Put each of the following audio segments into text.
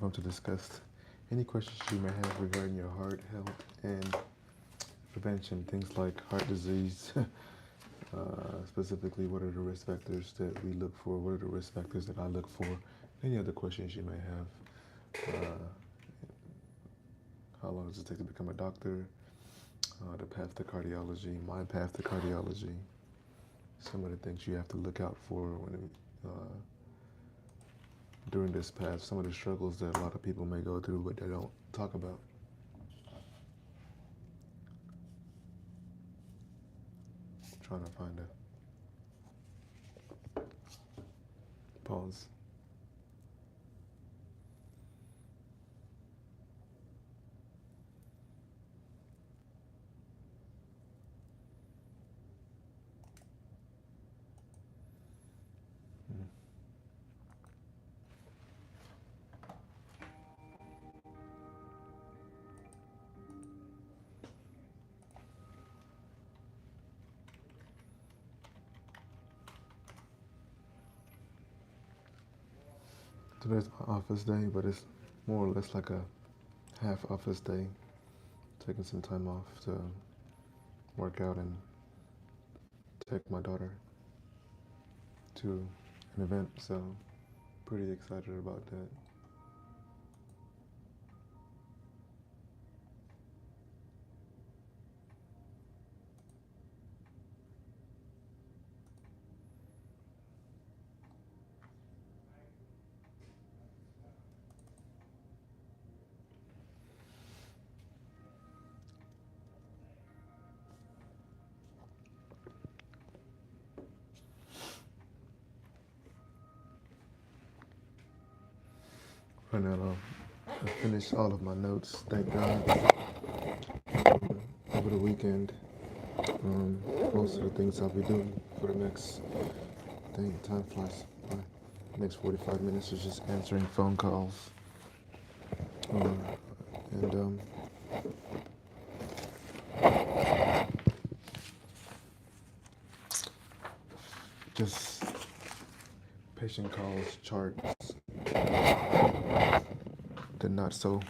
platform to discuss any questions you may have regarding your heart health and prevention, things like heart disease. Specifically, what are the risk factors that we look for? What are the risk factors that I look for? Any other questions you may have. How long does it take to become a doctor? The path to cardiology, my path to cardiology. Some of the things you have to look out for during this path. Some of the struggles that a lot of people may go through, but they don't talk about. Trying to find a pause. Today's my office day, but it's more or less like a half office day. Taking some time off to work out and take my daughter to an event, so pretty excited about that. Right now, I finished all of my notes, thank God, over the weekend. Most of the things I'll be doing for the next, dang, time flies by. Next 45 minutes is just answering phone calls. And just patient calls, charts, the not so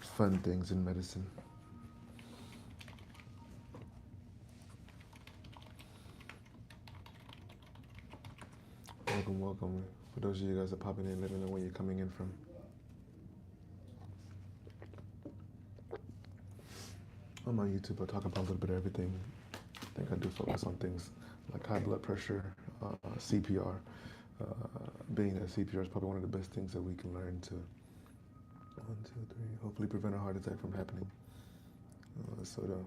fun things in medicine. Welcome, welcome. For those of you guys that are popping in, let me know where you're coming in from. On my YouTube, I talk about a little bit of everything. I think I do focus on things like high blood pressure, CPR. Being that CPR is probably one of the best things that we can learn to, one, two, three, hopefully prevent a heart attack from happening. So the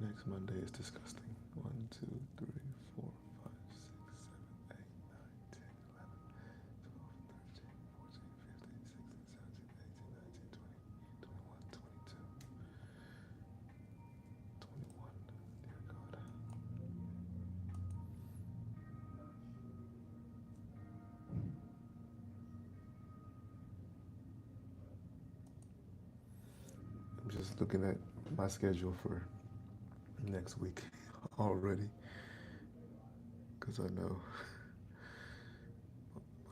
next Monday is disgusting. 1, 2, 3, 4, 5, 6, 7, 8, 9, 10, 11, 12, 13, 14, 15, 16, 17, 18, 19, 20, 21, 22, 21. Dear God. I'm just looking at my schedule for next week already, because I know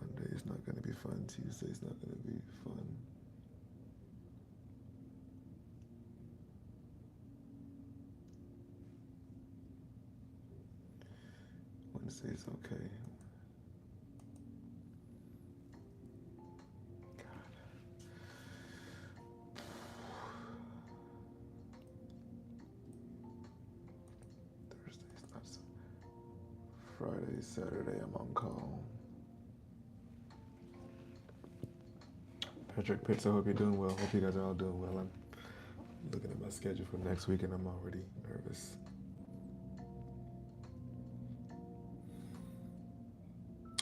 Monday is not going to be fun, Tuesday is not going to be fun. Wednesday is okay. Thursday's not so. Friday, Saturday, I'm on call. Patrick Pitts, I hope you're doing well. Hope you guys are all doing well. I'm looking at my schedule for next week and I'm already nervous.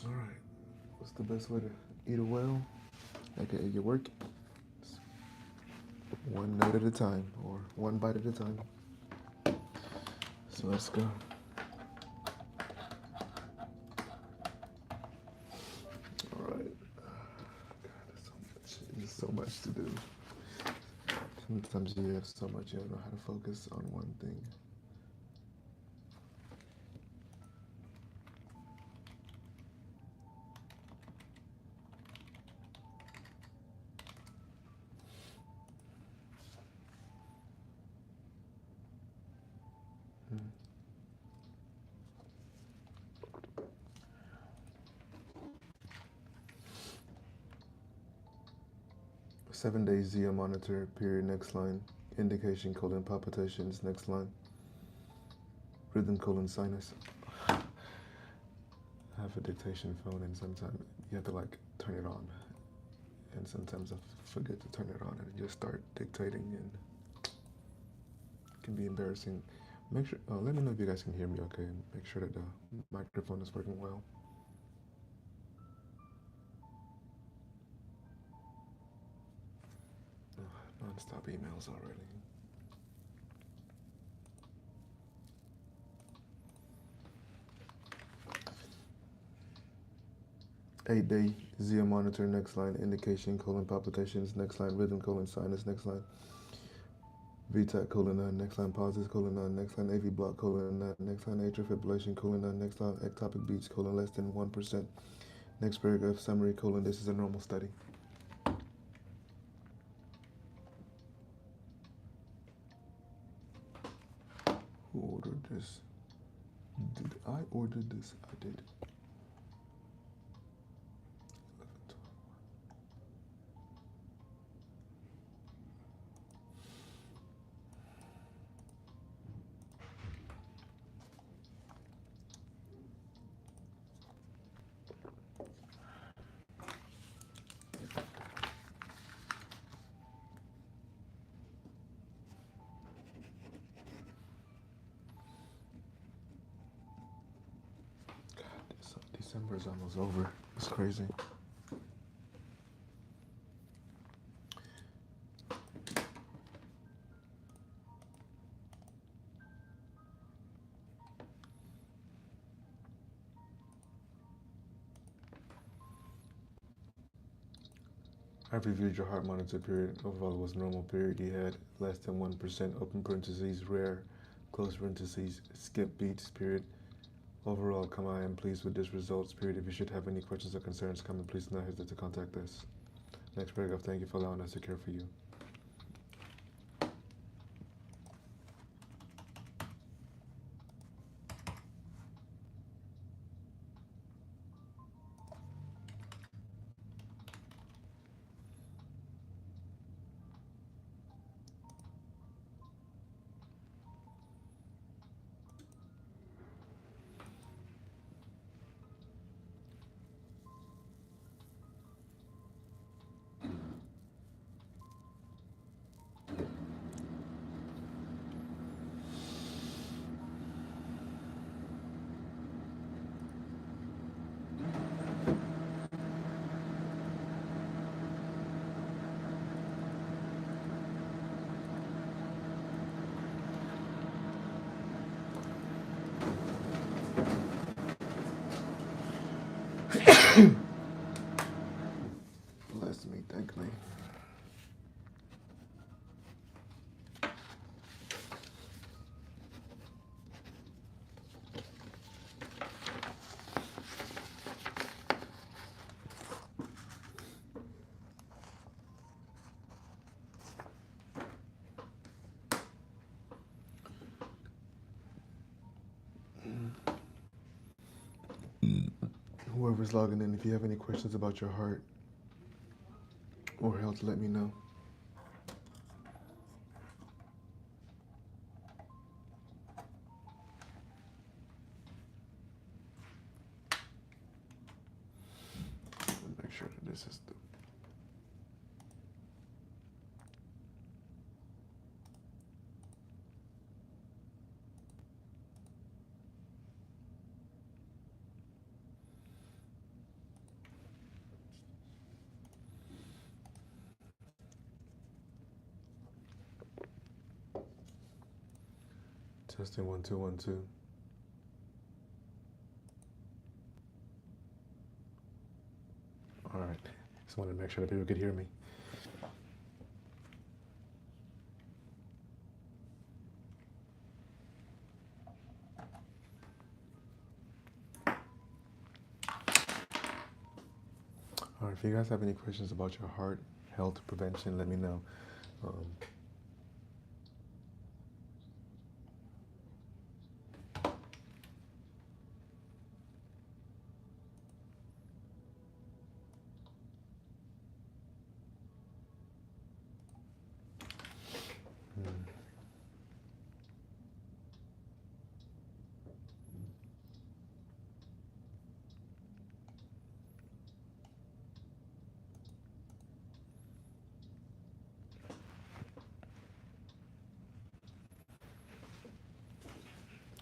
All right. What's the best way to eat a whale? AKA your work. One note at a time, or one bite at a time. So let's go. All right. God, there's so There's so much to do. Sometimes you have so much you don't know how to focus on one thing. Hmm. 7 days Zia monitor period next line. Indication colon palpitations next line. Rhythm colon sinus. I have a dictation phone and sometimes you have to like turn it on. And sometimes I forget to turn it on and just start dictating and it can be embarrassing. Make sure, let me know if you guys can hear me okay. Make sure that the microphone is working well. Non-stop emails already. Eight-day Zia monitor next line. Indication colon palpitations next line. Rhythm colon sinus next line. VTAC colon none next line. Pauses colon none next line. AV block colon none next line. Atrial fibrillation colon none next line. Ectopic beats colon less than 1%. Next paragraph summary colon. This is a normal study. Who ordered this? Did I order this? I did. December is almost over. It's crazy. I reviewed your heart monitor period. Overall, it was normal period. You had less than 1%, open parentheses, rare, close parentheses, skip beats, period. Overall, I am pleased with this results, period. If you should have any questions or concerns, comment, please do not hesitate to contact us. Next paragraph, thank you for allowing us to care for you. Bless me, thank me. Whoever's logging in, if you have any questions about your heart or health, let me know. Make sure that this is the testing 1 2 1 2. All right. Just wanted to make sure that people could hear me. If you guys have any questions about your heart health prevention, let me know. Um, hmm.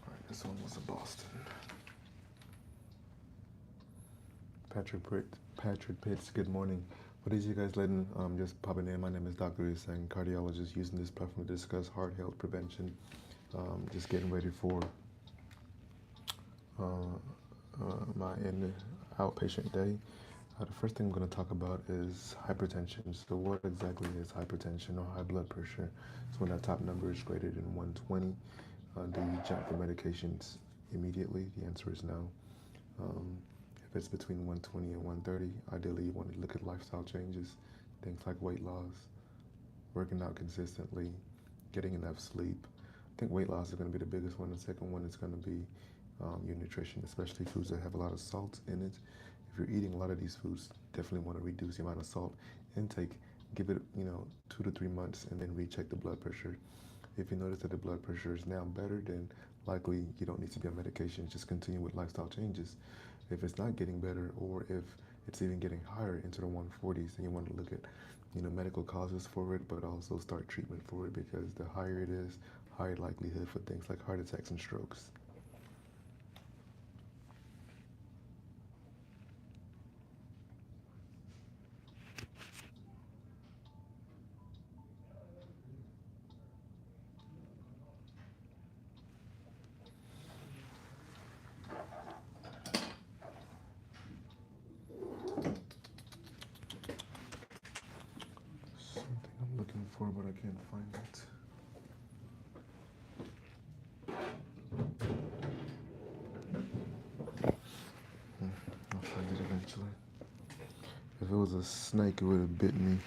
All right, this one was in Boston. Patrick Pitts, good morning. For these you guys letting just popping in, my name is Dr. Isang, cardiologist, using this platform to discuss heart health prevention. Just getting ready for uh, my outpatient day. The first thing I'm going to talk about is hypertension. So what exactly is hypertension or high blood pressure? So when that top number is greater than 120, do you jump for medications immediately? The answer is no. Um, if it's between 120 and 130, ideally you want to look at lifestyle changes, things like weight loss, working out consistently, getting enough sleep. I think weight loss is going to be the biggest one. The second one is going to be your nutrition, especially foods that have a lot of salt in it. If you're eating a lot of these foods, definitely want to reduce the amount of salt intake. Give it, 2 to 3 months, and then recheck the blood pressure. If you notice that the blood pressure is now better, then likely you don't need to be on medication. Just continue with lifestyle changes. If it's not getting better, or if it's even getting higher into the 140s, then you want to look at, medical causes for it, but also start treatment for it, because the higher it is, higher likelihood for things like heart attacks and strokes. Something I'm looking for, but I can't find it. I'll find it eventually. If it was a snake, it would have bit me.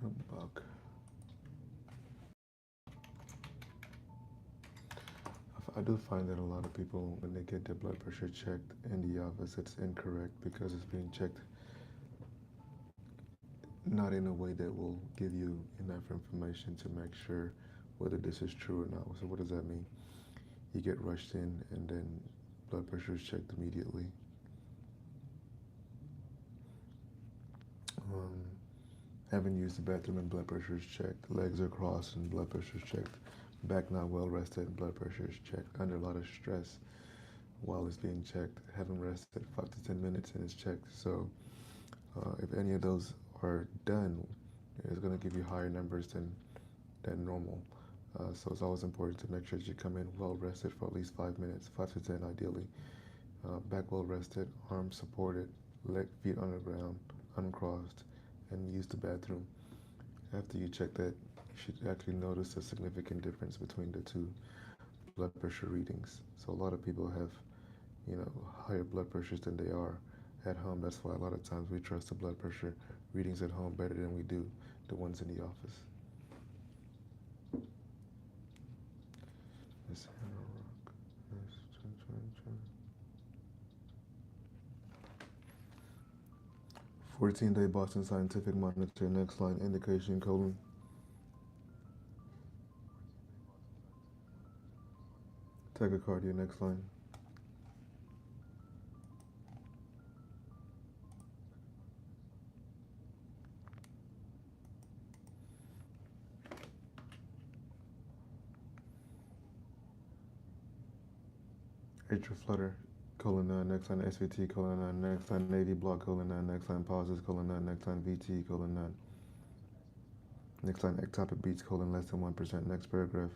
A bug. I do find that a lot of people, when they get their blood pressure checked in the office, it's incorrect because it's being checked not in a way that will give you enough information to make sure whether this is true or not. So what does that mean? You get rushed in, and then blood pressure is checked immediately. Um, haven't used the bathroom and blood pressure is checked. Legs are crossed and blood pressure is checked. Back not well rested, blood pressure is checked. Under a lot of stress while it's being checked. Haven't rested 5 to 10 minutes and it's checked. So if any of those are done, it's going to give you higher numbers than normal. So it's always important to make sure that you come in well rested for at least 5 minutes, 5 to 10 ideally. Back well rested, arms supported, feet on the ground, uncrossed, and use the bathroom. After you check that, you should actually notice a significant difference between the two blood pressure readings. So a lot of people have, higher blood pressures than they are at home. That's why a lot of times we trust the blood pressure readings at home better than we do the ones in the office. Miss Hannah Rock. 14-day Boston Scientific Monitor, next line, indication colon. Tachycardia, next line. Atrial flutter, colon 9, next line, SVT, colon 9, next line, Navy block, colon 9, next line, pauses, colon 9, next line, VT, colon 9. Next line, ectopic beats, colon less than 1%, next paragraph.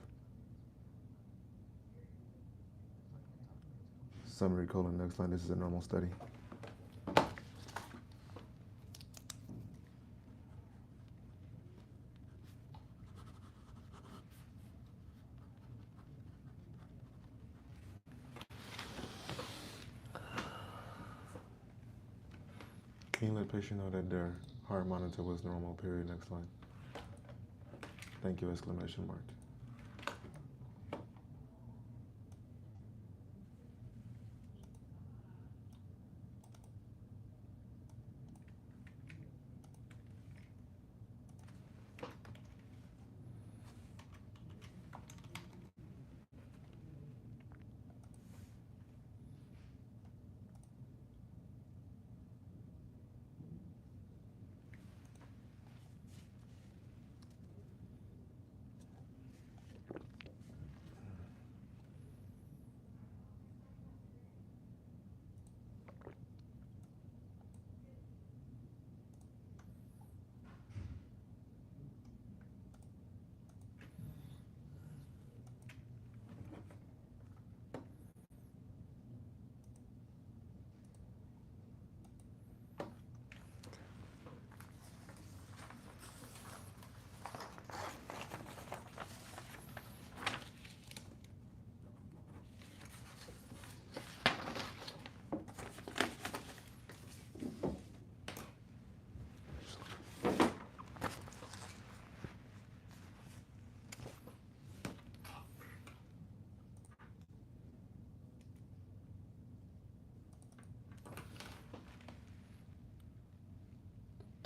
Summary colon next line. This is a normal study. Can you let patient know that their heart monitor was normal? Period. Next line. Thank you! Exclamation mark.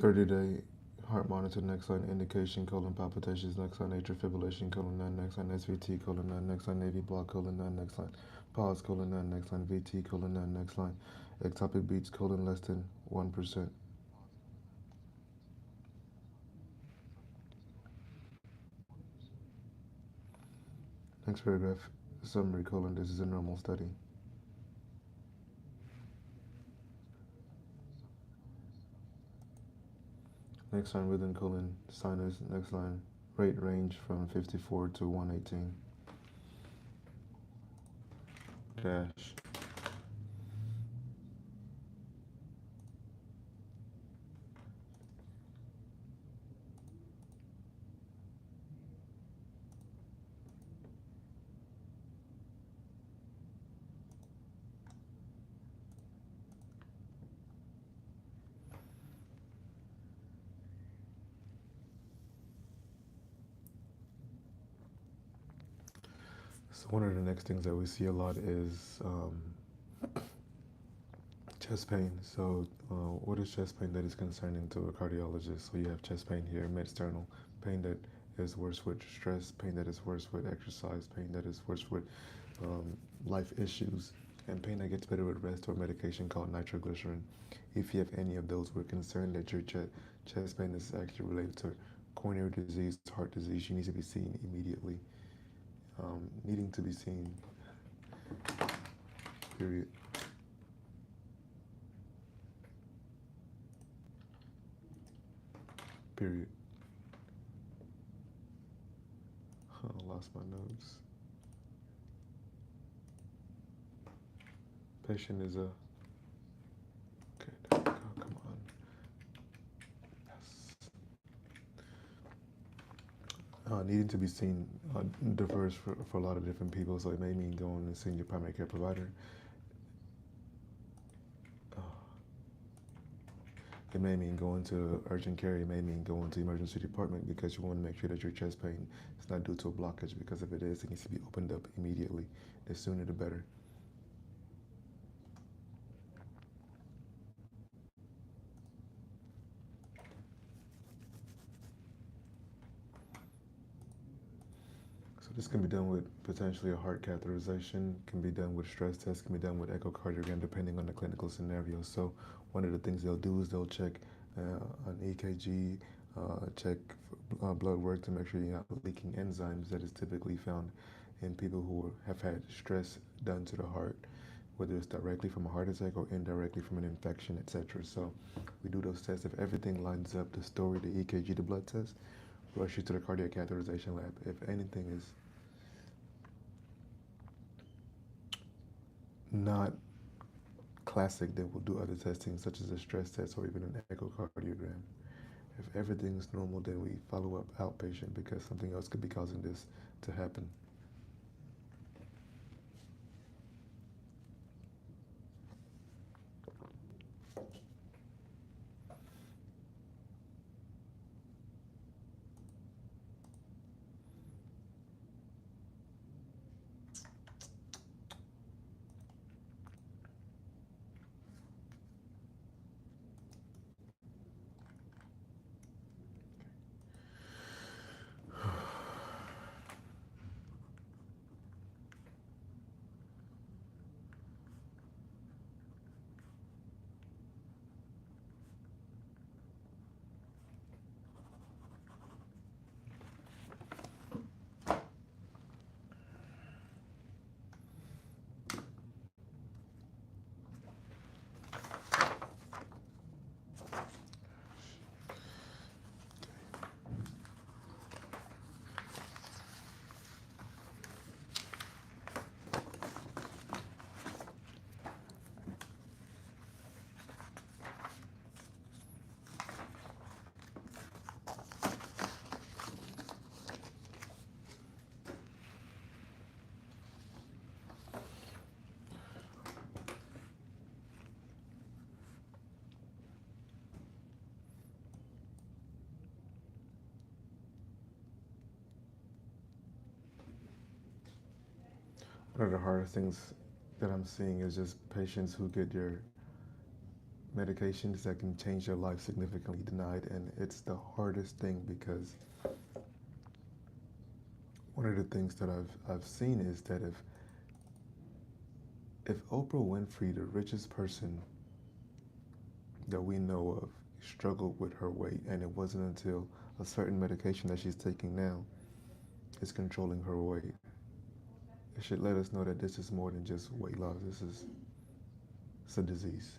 30-day heart monitor next line indication colon palpitations next line atrial fibrillation colon none next line SVT colon none next line AV block colon none next line pause colon none next line VT colon none next line ectopic beats colon less than 1%. Next paragraph summary colon this is a normal study. Next line rhythm colon sinus next line rate range from 54 to 118 dash. So one of the next things that we see a lot is chest pain. So what is chest pain that is concerning to a cardiologist? So you have chest pain here, mid-sternal, pain that is worse with stress, pain that is worse with exercise, pain that is worse with life issues, and pain that gets better with rest or medication called nitroglycerin. If you have any of those, we're concerned that your chest pain is actually related to coronary disease, heart disease. You need to be seen immediately. Needing to be seen, period. Period. I lost my notes. Patient is a, okay, there we go, come on. Yes. Needing to be seen diverse for a lot of different people, so it may mean going and seeing your primary care provider. It may mean going to urgent care. It may mean going to the emergency department because you want to make sure that your chest pain is not due to a blockage, because if it is, it needs to be opened up immediately. The sooner the better. So this can be done with potentially a heart catheterization, can be done with stress tests, can be done with echocardiogram depending on the clinical scenario. So one of the things they'll do is they'll check an EKG, check blood work to make sure you're not leaking enzymes that is typically found in people who have had stress done to the heart, whether it's directly from a heart attack or indirectly from an infection, etc. So we do those tests. If everything lines up, the story, the EKG, the blood test, rush you to the cardiac catheterization lab. If anything is not classic, then we'll do other testing such as a stress test or even an echocardiogram. If everything is normal, then we follow up outpatient because something else could be causing this to happen. One of the hardest things that I'm seeing is just patients who get your medications that can change your life significantly denied, and it's the hardest thing because one of the things that I've seen is that if Oprah Winfrey, the richest person that we know of, struggled with her weight, and it wasn't until a certain medication that she's taking now is controlling her weight. It should let us know that this is more than just weight loss. It's a disease.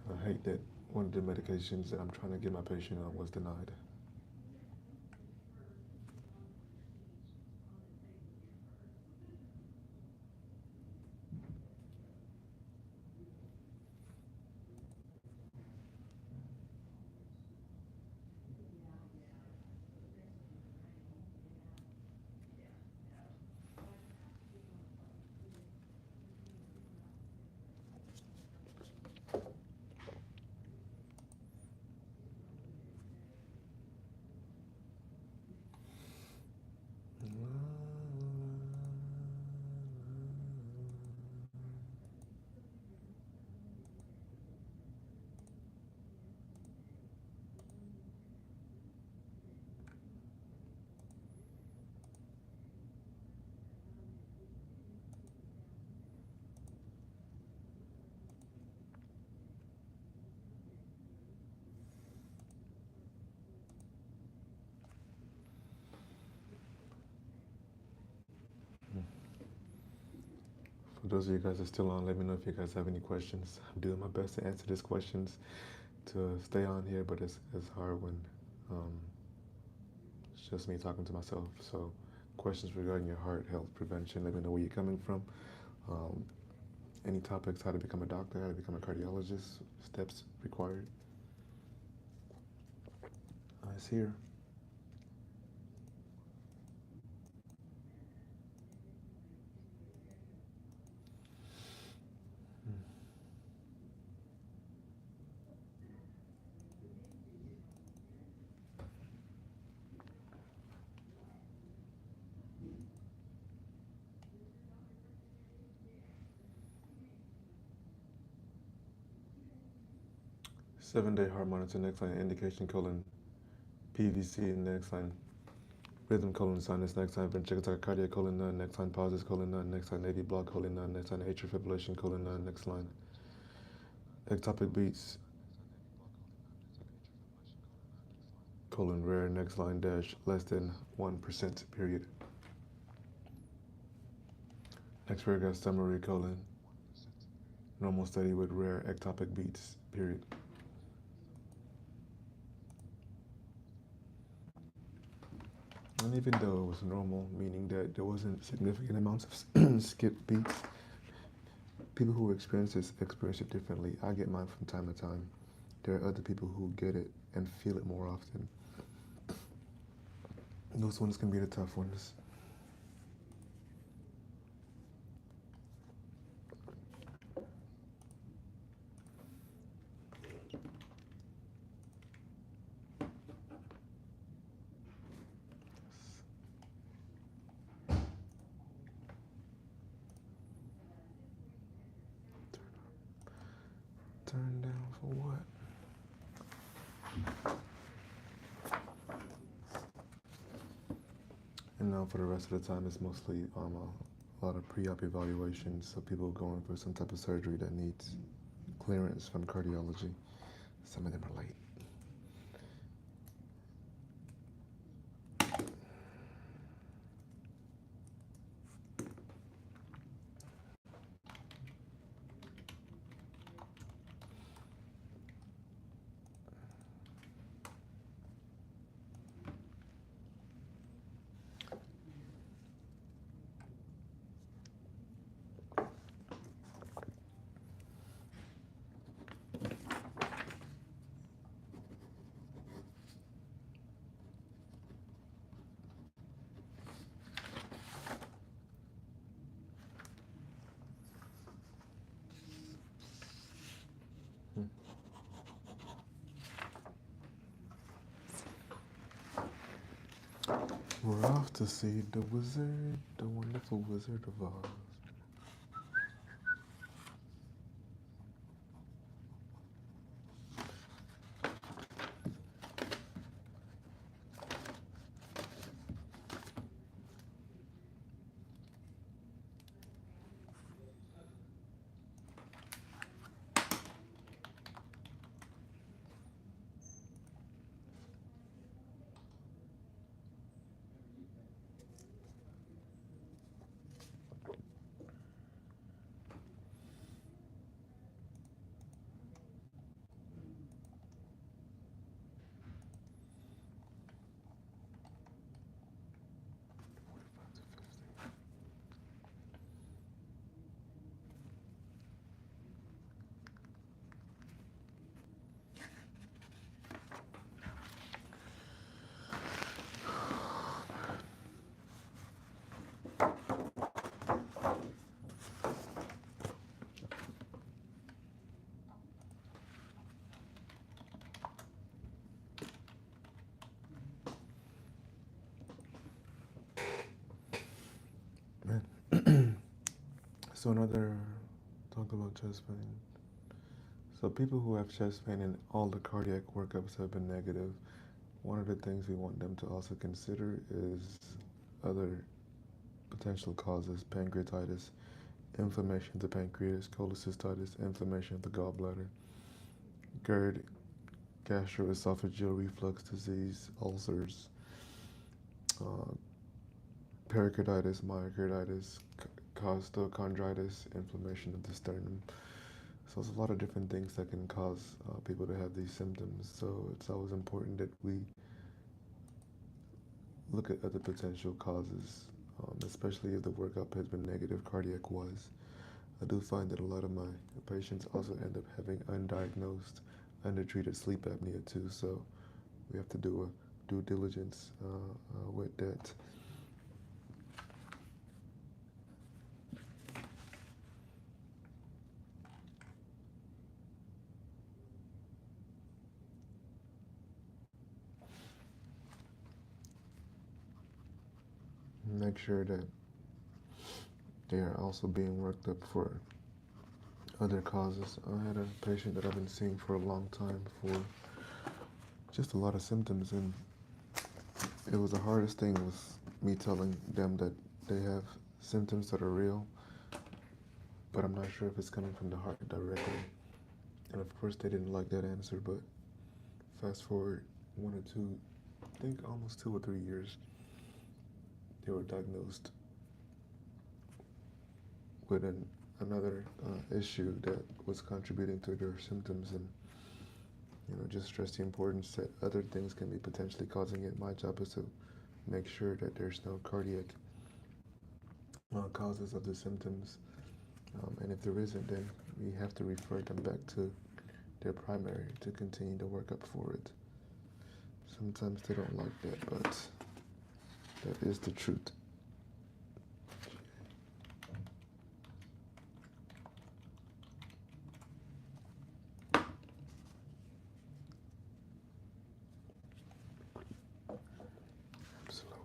I hate that one of the medications that I'm trying to get my patient on was denied. For those of you guys that are still on, let me know if you guys have any questions. I'm doing my best to answer these questions to stay on here, but it's hard when um, it's just me talking to myself. So, questions regarding your heart health prevention, let me know where you're coming from. Um, any topics, how to become a doctor, how to become a cardiologist, steps required. It's here. 7-day heart monitor, next line indication colon, PVC, next line rhythm colon sinus, next line ventricular tachycardia colon none, next line pauses colon none, next line AV block colon none, next line atrial fibrillation colon none, next line ectopic beats colon rare, next line dash less than 1% period. Next paragraph summary colon normal study with rare ectopic beats period. And even though it was normal, meaning that there wasn't significant amounts of skipped beats, People who experience it differently. I get mine from time to time. There are other people who get it and feel it more often. Those ones can be the tough ones. Turn down for what? And now for the rest of the time, it's mostly a lot of pre-op evaluations. So people going for some type of surgery that needs clearance from cardiology. Some of them are late. We're off to see the wizard, the wonderful Wizard of Oz. Man. So another talk about chest pain. So people who have chest pain and all the cardiac workups have been negative, one of the things we want them to also consider is other potential causes: pancreatitis, inflammation of the pancreas, cholecystitis, inflammation of the gallbladder, GERD, gastroesophageal reflux disease, ulcers, uh, pericarditis, myocarditis, costochondritis, inflammation of the sternum. So there's a lot of different things that can cause people to have these symptoms. So it's always important that we look at other potential causes, especially if the workup has been negative cardiac-wise. I do find that a lot of my patients also end up having undiagnosed, undertreated sleep apnea too. So we have to do a due diligence with that. Make sure that they are also being worked up for other causes. I had a patient that I've been seeing for a long time for just a lot of symptoms, and it was the hardest thing was me telling them that they have symptoms that are real, but I'm not sure if it's coming from the heart directly. And of course, they didn't like that answer, but fast forward 1 or 2, I think almost 2 or 3 years, they were diagnosed with another issue that was contributing to their symptoms, and just stress the importance that other things can be potentially causing it. My job is to make sure that there's no cardiac causes of the symptoms, And if there isn't, then we have to refer them back to their primary to continue to work up for it. Sometimes they don't like that, but that is the truth. Absolutely.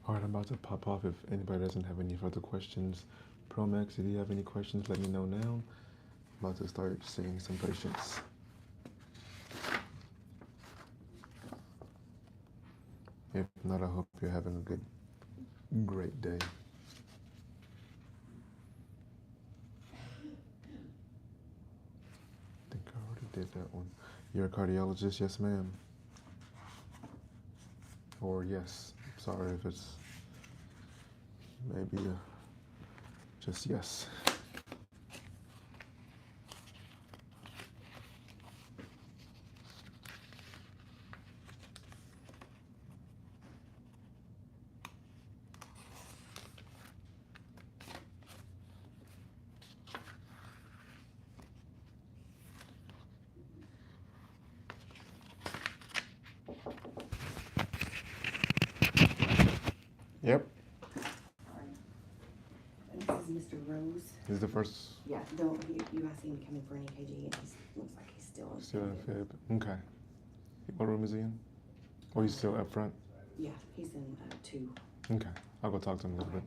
All right, I'm about to pop off. If anybody doesn't have any further questions, Promax, if you have any questions, let me know now. I'm about to start seeing some patients. If not, I hope you're having a great day. I think I already did that one. You're a cardiologist? Yes, ma'am. Or yes. Sorry if it's maybe just yes. Yep. This is Mr. Rose. This is the first. Yeah, don't you guys see him coming for an EKG, and he looks like he's still in fib. Okay. What room is he in? Or he's still up front? Yeah, he's in 2. Okay. I'll go talk to him a little bit.